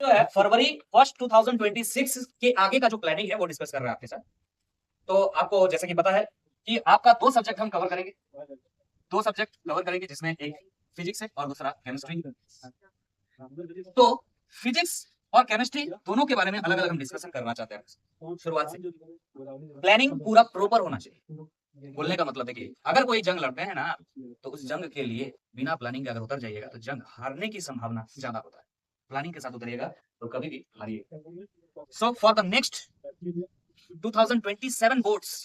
जो है फरवरी 1 2026 के आगे का जो प्लानिंग है वो डिस्कस कर रहे हैं आपके साथ। तो आपको जैसे कि पता है कि आपका दो सब्जेक्ट हम कवर करेंगे, दो सब्जेक्ट कवर करेंगे जिसमें एक फिजिक्स है और दूसरा केमिस्ट्री। तो फिजिक्स और केमिस्ट्री दोनों के बारे में अलग अलग हम डिस्कशन करना चाहते हैं। शुरुआत से प्लानिंग पूरा प्रॉपर होना चाहिए। बोलने का मतलब है कि अगर कोई जंग लड़ते हैं ना, तो उस जंग के लिए बिना प्लानिंग के अगर उतर जाइएगा तो जंग हारने की संभावना ज्यादा होता है। प्लानिंग के साथ उतरिएगा तो कभी भी हारिएगा। So for the next 2027 boards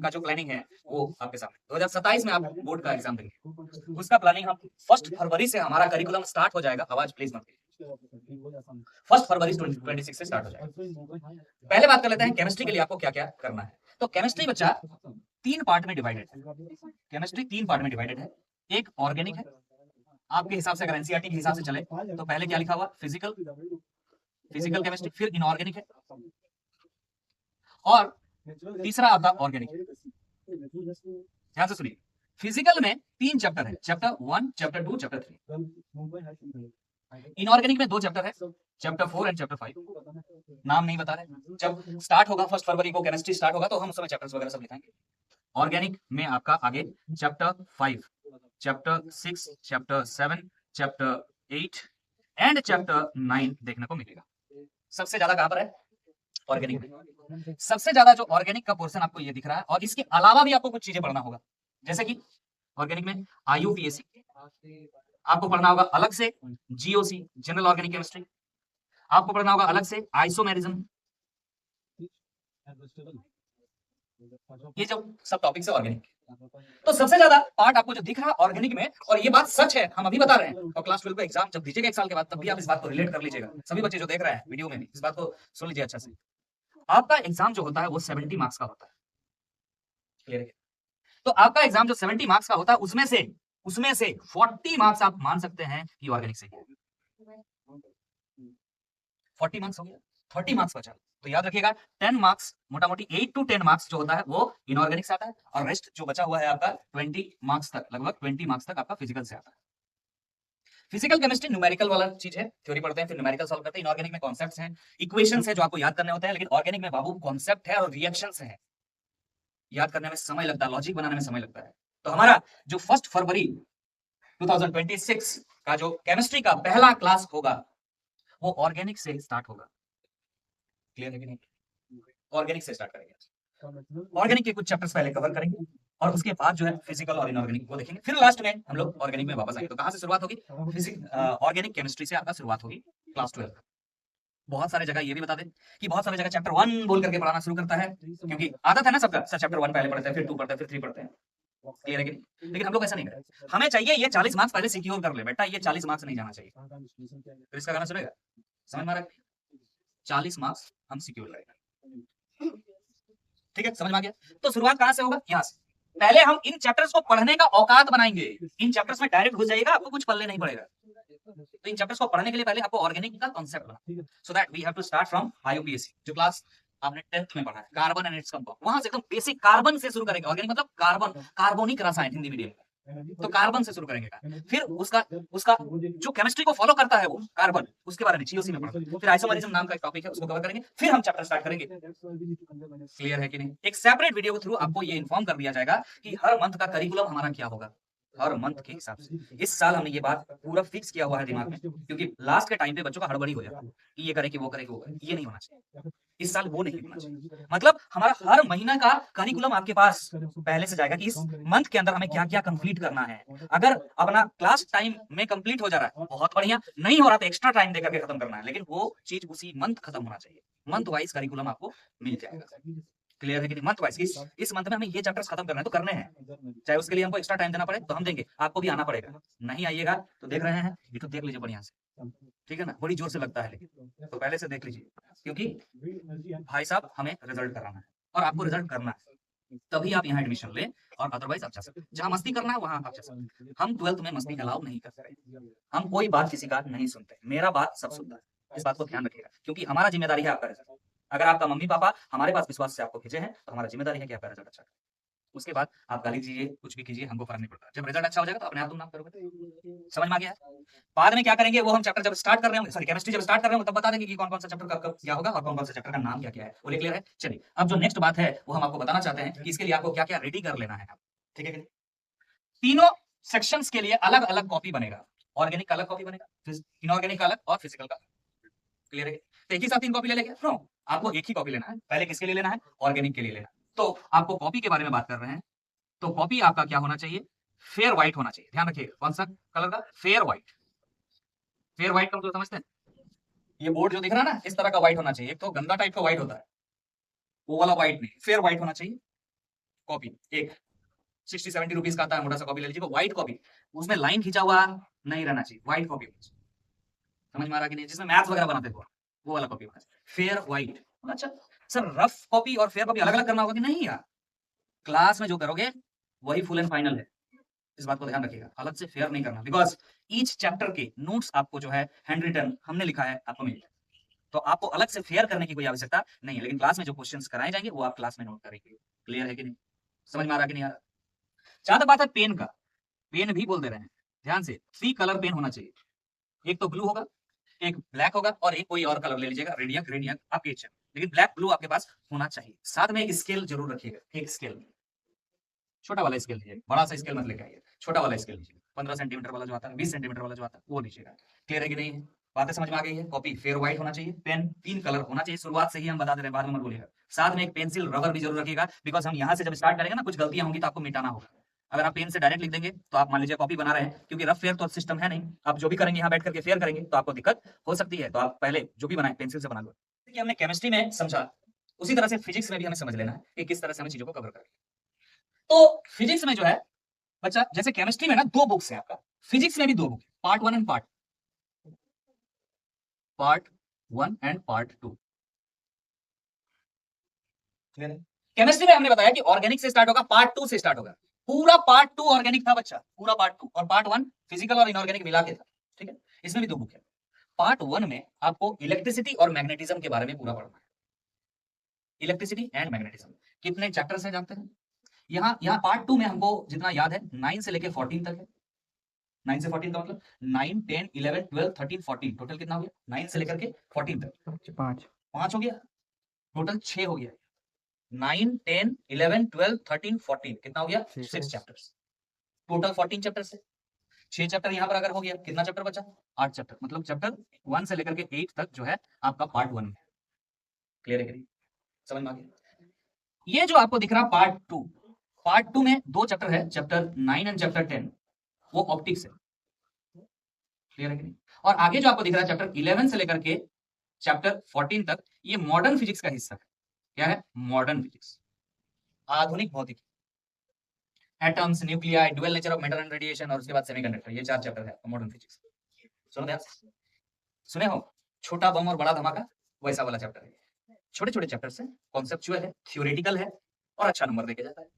का जो प्लानिंग है वो आपके सामने 2027 में आप बोर्ड का एग्जाम देंगे, उसका प्लानिंग हम 1 फरवरी से हमारा करिकुलम स्टार्ट हो जाएगा। आवाज प्लीज मत कीजिए। 1 फरवरी 2026 से स्टार्ट हो जाएगा। पहले बात कर लेते हैं केमिस्ट्री के लिए आपको क्या क्या करना है। तो केमिस्ट्री बच्चा 3 पार्ट में डिवाइडेड है। केमिस्ट्री 3 पार्ट में डिवाइडेड है। एक ऑर्गेनिक है, आपके हिसाब से अगर एनसीईआरटी के हिसाब से चले तो पहले क्या लिखा हुआ, फिजिकल केमिस्ट्री, फिर इनऑर्गेनिक है और तीसरा आता ऑर्गेनिक। ध्यान से सुनिए, फिजिकल में 3 चैप्टर है, चैप्टर 1, चैप्टर 2, चैप्टर 3। इनऑर्गेनिक में 2 चैप्टर है, चैप्टर 4 एंड चैप्टर 5। नाम नहीं बता रहे, जब स्टार्ट होगा 1 फरवरी को केमिस्ट्री स्टार्ट होगा तो हम उस समय चैप्टर्स वगैरह सब लिखाएंगे। ऑर्गेनिक में आपका आगे chapter 5, chapter 6, chapter 7, chapter 8 and chapter 9 देखने को मिलेगा। सबसे ज्यादा कहां पर है, ऑर्गेनिक में। सबसे ज्यादा जो ऑर्गेनिक का पोर्शन आपको ये दिख रहा है, और इसके अलावा भी आपको कुछ चीजें पढ़ना होगा। जैसे कि ऑर्गेनिक में आईयूपीएसी आपको पढ़ना होगा, अलग से जीओसी जनरल ऑर्गेनिक केमिस्ट्री आपको पढ़ना होगा, अलग से आइसोमेरिज्म। ये जो सब टॉपिक्स है ऑर्गेनिक। तो सबसे ज्यादा पार्ट आपको जो दिख रहा है ऑर्गेनिक में, और ये बात सच है, हम अभी बता रहे हैं। और क्लास 12 का एग्जाम जब दीजिएगा 1 साल के बाद, तब भी आप इस बात को रिलेट कर लीजिएगा। सभी बच्चे जो देख रहे हैं वीडियो में भी इस बात को सुन लीजिए अच्छा से। आपका एग्जाम जो होता है वो 70 मार्क्स का होता है। क्लियर है? तो आपका एग्जाम जो 70 मार्क्स का होता है उसमें से 40 मार्क्स आप मान सकते हैं कि ऑर्गेनिक से है। 40 मार्क्स हो गया, 30 मार्क्स बचा। तो याद रखिएगा 10 मार्क्स, मोटा मोटी 8 to 10 मार्क्स जो होता है वो इनऑर्गेनिक से आता है, और रेस्ट जो बचा हुआ है आपका 20 मार्क्स तक, लगभग 20 मार्क्स तक आपका फिजिकल से आता है। फिजिकल केमिस्ट्री न्यूमेरिकल वाला चीज है, थ्योरी पढ़ते हैं फिर न्यूमेरिकल सॉल्व करते हैं। इनऑर्गेनिक में कॉन्सेप्ट्स हैं, इक्वेशंस है जो आपको याद करने होते हैं, लेकिन ऑर्गेनिक में बाबू कॉन्सेप्ट है और रिएक्शंस है, याद करने में समय लगता है, लॉजिक बनाने में समय लगता है। तो हमारा जो 1 फरवरी 2026 का जो केमिस्ट्री का पहला क्लास होगा वो ऑर्गेनिक से स्टार्ट होगा। क्लियर है कि नहीं? ऑर्गेनिक से स्टार्ट करेंगे। ऑर्गेनिक के कुछ चैप्टर्स पहले कवर करेंगे और उसके बाद जो है फिजिकल और इनऑर्गेनिक को देखेंगे, फिर लास्ट में हम लोग ऑर्गेनिक में वापस आएंगे। तो कहां से शुरुआत होगी, ऑर्गेनिक केमिस्ट्री से आपका शुरुआत होगी क्लास 12। बहुत सारे जगह ये भी बता दें कि बहुत सारे जगह चैप्टर 1 बोल करके पढ़ाना शुरू करता है, क्योंकि आदत है ना सबका, चैप्टर 1 पहले पढ़ते हैं, फिर 2 पढ़ते हैं, फिर 3 पढ़ते हैं। क्लियर है कि नहीं? लेकिन हम लोग ऐसा नहीं करें, हमें चाहिए ये 40 मार्क्स पहले सिक्योर कर ले बेटा, ये 40 मार्क्स नहीं जाना चाहिए। तो इसका गाना सुनेगा, समझ में आ रहा है? 40 मार्क्स हम सिक्योर करेंगे, ठीक है, समझ में आ गया? तो शुरुआत कहां से होगा, यहां से। पहले हम इन चैप्टर्स को पढ़ने का औकात बनाएंगे। इन चैप्टर्स में डायरेक्ट घुस जाइएगा, आपको कुछ पढ़ने नहीं पड़ेगा। तो इन चैप्टर्स को पढ़ने के लिए पहले आपको ऑर्गेनिक का कांसेप्ट बना, so that we have to start from IUPAC, जो क्लास आपने 10th में पढ़ा है, कार्बन एंड इट्स कंपाउंड। वहां से एकदम बेसिक कार्बन से शुरू करेंगे। ऑर्गेनिक मतलब कार्बन, कार्बनिक रसायन हिंदी मीडियम में, तो कार्बन से शुरू करेंगे। फिर उसका उसका जो केमिस्ट्री को फॉलो करता है वो कार्बन, उसके बारे में जीओसी में पढ़ेंगे। फिर आइसोमेरिज्म नाम का एक टॉपिक है, उसको कवर करेंगे, फिर हम चैप्टर स्टार्ट करेंगे। क्लियर है कि नहीं? एक सेपरेट वीडियो के थ्रू आपको ये इन्फॉर्म कर दिया जाएगा कि हर मंथ का करिकुलम हमारा क्या होगा, हर मंथ के हिसाब से। इस साल हमने ये बात पूरा फिक्स किया हुआ है दिमाग में, क्योंकि लास्ट के टाइम पे बच्चों का हड़बड़ी हो जाता है कि ये करे कि वो करे कि वो करे। ये नहीं होना चाहिए, इस साल वो नहीं होना चाहिए। मतलब हमारा हर महीना का करिकुलम आपके पास पहले से जाएगा कि इस मंथ के अंदर हमें क्या क्या कंप्लीट करना है। अगर अपना क्लास टाइम में कंप्लीट हो जा रहा है बहुत बढ़िया, नहीं हो रहा तो एक्स्ट्रा टाइम देकर के खत्म करना है, लेकिन वो चीज उसी मंथ खत्म होना चाहिए। मंथ वाइज करिकुलम आपको मिल जाएगा। क्लियर है कि नहीं? मंथ वाइज इस मंथ में हमें ये चैप्टर्स खत्म करने हैं तो करने हैं, चाहे उसके लिए हमको एक्स्ट्रा टाइम देना पड़े तो हम देंगे, आपको भी आना पड़ेगा। नहीं आइएगा तो देख रहे हैं ये तो देख लीजिए बढ़िया से, ठीक है ना? बड़ी जोर से लगता है लेकिन, तो पहले से देख लीजिए, क्योंकि भाई साहब हमें रिजल्ट कराना है और आपको रिजल्ट करना है, तभी आप यहाँ एडमिशन लें, और अदरवाइज आप जा सकते हैं। जहाँ मस्ती करना है वहां आप जा सकते हैं। हम 12th में मस्ती अलाउ नहीं करते, हम कोई बात किसी का नहीं सुनते, मेरा बात सब सुनता है। इस बात को ध्यान रखिएगा, क्योंकि हमारा जिम्मेदारी है आपका रिजल्ट। अगर आपका मम्मी पापा हमारे पास विश्वास से आपको भेजे हैं तो हमारा जिम्मेदारी है कि आपका रिजल्ट अच्छा है। उसके बाद आप गाली दीजिए, कुछ भी कीजिए, हमको फर्क नहीं पड़ता। जब रिजल्ट अच्छा हो जाएगा तो अपने आप तुम नाम करोगे। समझ में आ गया? बाद में क्या करेंगे वो हम चैप्टर जब स्टार्ट कर रहे होंगे, सॉरी केमिस्ट्री जब स्टार्ट कर रहे होंगे तब बता देंगे कि कौन-कौन सा चैप्टर कब-कब क्या होगा और कौन-कौन सा चैप्टर का नाम क्या-क्या है। बोले क्लियर है? चलिए, अब जो नेक्स्ट बात है वो हम आपको बताना चाहते हैं कि इसके लिए आपको क्या-क्या रेडी कर लेना है आप। ठीक है कि नहीं? तीनों सेक्शंस के लिए अलग-अलग कॉपी बनेगा। ऑर्गेनिक का अलग कॉपी बनेगा, इनऑर्गेनिक का अलग और फिजिकल का। क्लियर है? तो एक ही साथ 3 कॉपी ले लेंगे? नो, आपको एक ही कॉपी लेना है। पहले किसके लिए लेना है? ऑर्गेनिक के लिए लेना है। तो आपको कॉपी के बारे में बात कर रहे हैं, तो कॉपी आपका क्या होना चाहिए? फेयर व्हाइट होना चाहिए। ध्यान रखिएगा, कौन-सा कलर का? Fair white. फेयर व्हाइट का मतलब समझते हैं? ये बोर्ड जो दिख रहा है ना, इस तरह का व्हाइट होना चाहिए। एक तो गंदा टाइप का व्हाइट होता है, वो वाला व्हाइट नहीं, फेयर व्हाइट होना चाहिए। कॉपी एक 60-70 रुपीज का आता है, मोटा सा कॉपी ले लीजिए, व्हाइट कॉपी, उसमें लाइन खींचा हुआ नहीं रहना चाहिए, व्हाइट कॉपी होनी चाहिए। समझ में आ रहा कि नहीं? जिसमें मैथ्स वगैरह बनाते थे वो वाला कॉपी होना चाहिए, फेयर व्हाइट। अच्छा सर, रफ कॉपी और फेयर कॉपी अलग अलग करना होगा कि नहीं यार? क्लास में जो करोगे वही फुल एंड फाइनल है। इस बात को ध्यान रखिएगा, अलग से फेयर नहीं करना, बिकॉज ईच चैप्टर के नोट्स आपको जो है हैंड रिटन हमने लिखा है आपको मिल जाए, तो आपको अलग से फेयर करने की कोई आवश्यकता नहीं है। लेकिन क्लास में जो क्वेश्चंस कराए जाएंगे वो आप क्लास में नोट करेंगे। क्लियर है कि नहीं? समझ में आ रहा कि नहीं आ रहा? जहां तक बात है पेन का, पेन भी बोल दे रहे हैं, ध्यान से 3 कलर पेन होना चाहिए। एक तो ब्लू होगा, एक ब्लैक होगा और एक कोई और कलर ले लीजिएगा, रेडियक रेडियक आपकी इच्छा, लेकिन ब्लैक ब्लू आपके पास होना चाहिए। साथ में एक स्केल जरूर रखिएगा, एक स्केल, छोटा वाला स्केल लीजिए, बड़ा सा स्केल मत लेके आइए, छोटा वाला स्केल लीजिए, 15 सेंटीमीटर वाला जो आता है, 20 सेंटीमीटर वाला जो आता है वो लीजिएगा। क्लियर है कि नहीं है? बातें समझ में आ गई है? कॉपी फेयर व्हाइट होना चाहिए, पेन 3 कलर होना चाहिए, शुरुआत से ही हम बता दे रहे हैं, बाद में मत बोलिएगा। साथ में एक पेंसिल रबर भी जरूर रखिएगा, बिकॉज हम यहाँ से जब स्टार्ट करेंगे ना कुछ गलतियां होंगी तो आपको मिटाना होगा। अगर आप पेन से डायरेक्ट लिख देंगे तो आप मान लीजिए कॉपी बना रहे हैं, क्योंकि रफ फेयर तो सिस्टम है नहीं, आप जो भी करेंगे यहाँ बैठ करके फेयर करेंगे तो आपको दिक्कत हो सकती है। तो आप पहले जो भी बनाए पेंसिल से बना लो। देखिए हमने केमिस्ट्री में समझा, उसी तरह से फिजिक्स में भी हमें समझ लेना है कि किस तरह से हमें चीजों को कवर करें। तो फिजिक्स में जो है बच्चा, जैसे केमिस्ट्री में ना 2 बुक्स है आपका, फिजिक्स में भी 2 बुक है, part 1 and part 1 and part 2। Clear है? केमिस्ट्री में हमने बताया कि ऑर्गेनिक से स्टार्ट होगा, पार्ट 2 से स्टार्ट होगा। पूरा पार्ट 2 ऑर्गेनिक था बच्चा, पूरा पार्ट 2, और पार्ट 1 फिजिकल और इनऑर्गेनिक मिला के था। ठीक है? इसमें भी 2 बुक है। पार्ट 1 में आपको इलेक्ट्रिसिटी और मैग्नेटिज्म के बारे में पूरा पढ़ना है। इलेक्ट्रिसिटी एंड मैग्नेटिज्म कितने चैप्टर्स हैं जानते हैं? यहाँ यहाँ पार्ट 2 में हमको जितना याद है 9 से लेके 14 तक है। 9 से 14 का मतलब 9 10 11 12 13 14, टोटल कितना हो गया? 9 से लेकर के 14 तक, 5 हो गया, टोटल 6 हो गया। 9 10 11 12 13 14 कितना हो गया? 6 चैप्टर्स, टोटल 14 चैप्टर्स है। 6 चैप्टर यहाँ पर अगर हो गया, कितना चैप्टर बचा? 8 चैप्टर, मतलब चैप्टर 1 से लेकर के 8 तक जो है आपका पार्ट 1 में। क्लियर है कि नहीं? समझ में आ गया? ये जो आपको दिख रहा पार्ट 2 में 2 चैप्टर है, चैप्टर 9 एंड चैप्टर 10, वो ऑप्टिक्स है। क्लियर है कि नहीं? और आगे जो आपको दिख रहा है चैप्टर 11 से लेकर के चैप्टर 14 तक, ये मॉडर्न फिजिक्स का हिस्सा है। क्या है? मॉडर्न फिजिक्स, आधुनिक भौतिकी, atoms, nuclei, dual nature of matter and radiation, और उसके बाद सेमीकंडक्टर। ये 4 चैप्टर है मॉडर्न फिजिक्स। सुनो ध्यान से, सुने हो? छोटा बम और बड़ा धमाका, वैसा वाला चैप्टर है। छोटे छोटे चैप्टर है, कॉन्सेप्चुअल है, थ्योरेटिकल है, और अच्छा नंबर देके जाता है,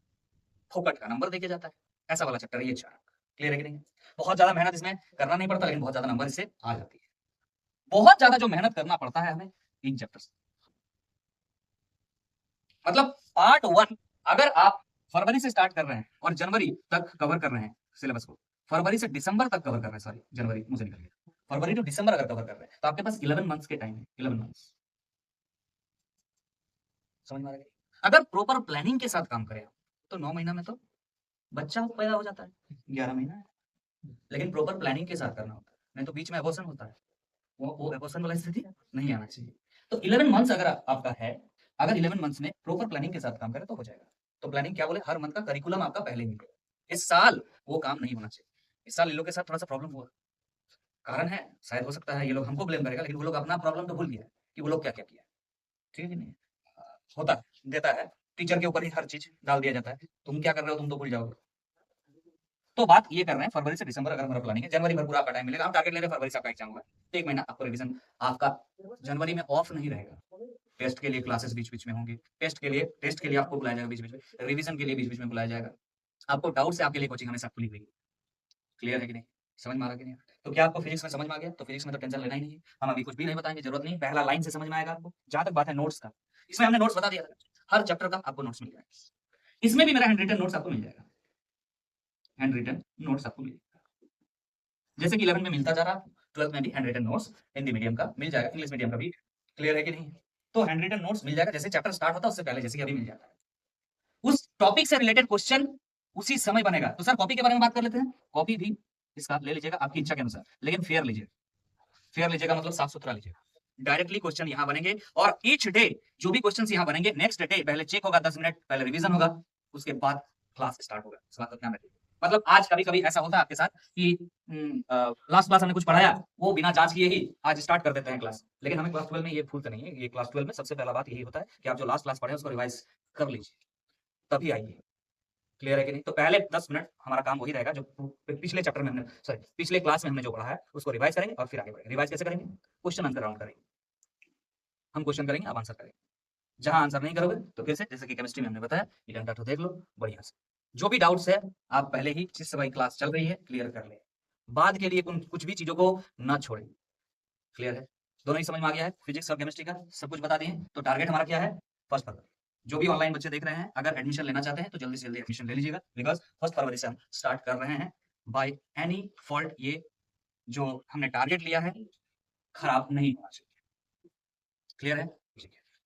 फोकट का नंबर देके जाता है, ऐसा वाला चैप्टर है ये 4। क्लियर है कि नहीं? बहुत ज्यादा मेहनत इसमें करना नहीं पड़ता, लेकिन बहुत ज्यादा नंबर इससे आ जाती है। बहुत ज्यादा जो मेहनत करना पड़ता है हमें इन चैप्टर्स, मतलब पार्ट 1 अगर आप फरवरी से स्टार्ट कर रहे हैं और जनवरी तक कवर कर रहे हैं सिलेबस को, फरवरी से दिसंबर तक कवर कर रहे हैं, सॉरी जनवरी मुझे निकल गया, फरवरी टू दिसंबर अगर कवर कर रहे हैं तो आपके पास 11 मंथ्स के टाइम है, 11 मंथ्स। समझ में आ रहा है? अगर प्रॉपर प्लानिंग के साथ काम करें तो 9 महीना में तो बच्चा पैदा हो जाता है, 11 महीना है, लेकिन प्रॉपर प्लानिंग के साथ करना होता है, नहीं तो बीच में एबॉर्शन होता है, वो एबॉर्शन वाला स्थिति नहीं आना चाहिए। तो 11 मंथ्स अगर आपका है, अगर 11 मंथ्स में प्रॉपर प्लानिंग के साथ काम करें तो हो जाएगा। तो प्लानिंग क्या बोले, हर मंथ का करिकुलम आपका पहले ही है। इस साल वो काम नहीं होना चाहिए। इस साल इन लोगों के साथ थोड़ा सा प्रॉब्लम हुआ, कारण है शायद, हो सकता है ये लोग हमको ब्लेम करेगा, लेकिन वो लोग अपना प्रॉब्लम तो भूल गया है कि वो लोग क्या क्या किया। ठीक है कि नहीं? होता है, देता है, टीचर के ऊपर ही हर चीज डाल दिया जाता है, तुम क्या कर रहे हो तुम तो भूल जाओगे। तो बात ये कर रहे हैं फरवरी से दिसंबर अगर हमारा प्लानिंग है, जनवरी भर पूरा आपका टाइम मिलेगा। हम टारगेट ले रहे हैं फरवरी से आपका एग्जाम होगा, तो 1 महीना आपको रिवीजन, आपका जनवरी में ऑफ नहीं रहेगा। टेस्ट के लिए क्लासेस बीच बीच में होंगी, टेस्ट के लिए आपको बुलाया जाएगा बीच बीच में, रिवीजन के लिए बीच बीच में बुलाया जाएगा। आपको डाउट से आपके लिए कोचिंग हमेशा खुली हुई है। क्लियर है कि नहीं? समझ में आ रहा कि नहीं? तो क्या आपको फिजिक्स में समझ में आ गया? तो फिजिक्स में तो टेंशन लेना ही नहीं है, हम अभी कुछ भी नहीं बताएंगे, जरूरत नहीं, पहला लाइन से समझ में आएगा आपको। जहां तक बात है नोट्स का, इसमें हमने नोट्स बता दिया था, हर चैप्टर का आपको नोट्स मिल जाएगा। इसमें भी मेरा हैंड रिटन नोट्स आपको मिल जाएगा, हैंड रिटन नोट्स आपको मिल जाएगा, जैसे कि 11 में मिलता जा रहा, 12 में भी hand written notes Hindi medium का मिल जाएगा, इंग्लिश मीडियम का भी। क्लियर है कि नहीं? तो हैंड रिटन नोट्स मिल जाएगा, जैसे चैप्टर स्टार्ट होता है उससे पहले, जैसे कि अभी मिल जाता है। उस टॉपिक से रिलेटेड क्वेश्चन उसी समय बनेगा। तो सर कॉपी के बारे में बात कर लेते हैं। कॉपी भी इसका ले लीजिएगा आपकी इच्छा के अनुसार, लेकिन फेयर लीजिएगा। फेयर लीजिएगा मतलब साफ सुथरा लीजिएगा। डायरेक्टली क्वेश्चन यहाँ बनेंगे, और ईच डे जो भी क्वेश्चन यहाँ बनेंगे, नेक्स्ट डे पहले चेक होगा, 10 मिनट पहले रिवीजन होगा, उसके बाद क्लास स्टार्ट होगा। इस बात का ध्यान रखिए। मतलब आज कभी कभी ऐसा होता है आपके साथ कि लास्ट क्लास हमने कुछ पढ़ाया, वो बिना जांच किए ही आज स्टार्ट कर देते हैं क्लास, लेकिन हमें क्लास 12 में ये भूल तो नहीं है। ये क्लास 12 में सबसे पहला बात यही होता है कि आप जो लास्ट क्लास पढ़े उसको रिवाइज कर लीजिए, तभी आइए। क्लियर है कि नहीं? तो पहले 10 मिनट हमारा काम वही रहेगा जो पिछले चैप्टर में हमने, सॉरी पिछले क्लास में हमने जो पढ़ा है उसको रिवाइज करेंगे और फिर आगे बढ़ेंगे। रिवाइज कैसे करेंगे? क्वेश्चन आंसर राउंड करेंगे। हम क्वेश्चन करेंगे, आप आंसर करेंगे। जहां आंसर नहीं करोगे तो फिर से, जैसे कि केमिस्ट्री में हमने बताया, रिटर्न डाटा देख लो बढ़िया से। जो भी डाउट्स है आप पहले ही, जिस समय क्लास चल रही है, क्लियर कर ले। बाद के लिए कुछ भी चीजों को ना छोड़ें। क्लियर है? दोनों ही समझ में आ गया है? फिजिक्स और केमिस्ट्री का सब कुछ बता दिए। तो टारगेट हमारा क्या है? 1 फरवरी। जो भी ऑनलाइन बच्चे देख रहे हैं, अगर एडमिशन लेना चाहते हैं तो जल्दी से जल्दी एडमिशन ले लीजिएगा, बिकॉज 1 फरवरी से हम स्टार्ट कर रहे हैं। बाय एनी फॉल्ट ये जो हमने टारगेट लिया है खराब नहीं होना चाहिए। क्लियर है?